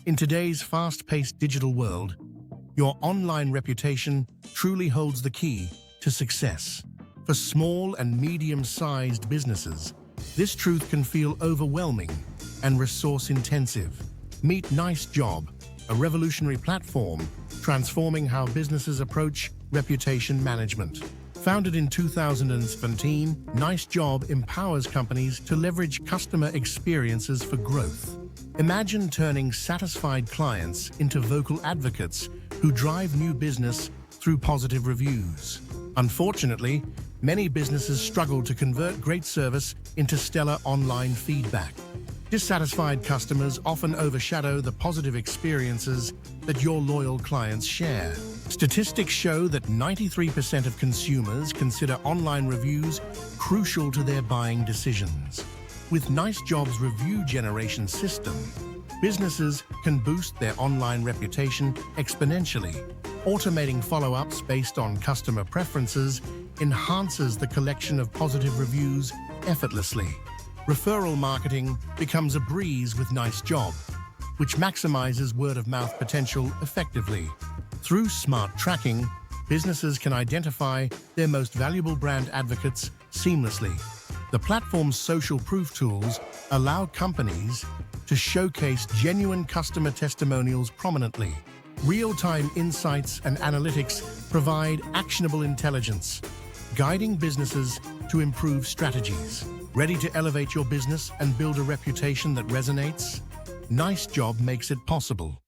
In today's fast-paced digital world, your online reputation truly holds the key to success. For small and medium-sized businesses, this truth can feel overwhelming and resource-intensive. Meet NiceJob, a revolutionary platform transforming how businesses approach reputation management. Founded in 2017, NiceJob empowers companies to leverage customer experiences for growth. Imagine turning satisfied clients into vocal advocates who drive new business through positive reviews. Unfortunately, many businesses struggle to convert great service into stellar online feedback. Dissatisfied customers often overshadow the positive experiences that your loyal clients share. Statistics show that 93% of consumers consider online reviews crucial to their buying decisions. With NiceJob's review generation system, businesses can boost their online reputation exponentially. Automating follow-ups based on customer preferences enhances the collection of positive reviews effortlessly. Referral marketing becomes a breeze with NiceJob, which maximizes word-of-mouth potential effectively. Through smart tracking, businesses can identify their most valuable brand advocates seamlessly. The platform's social proof tools allow companies to showcase genuine customer testimonials prominently. Real-time insights and analytics provide actionable intelligence, guiding businesses to improve strategies. Ready to elevate your business and build a reputation that resonates? NiceJob makes it possible.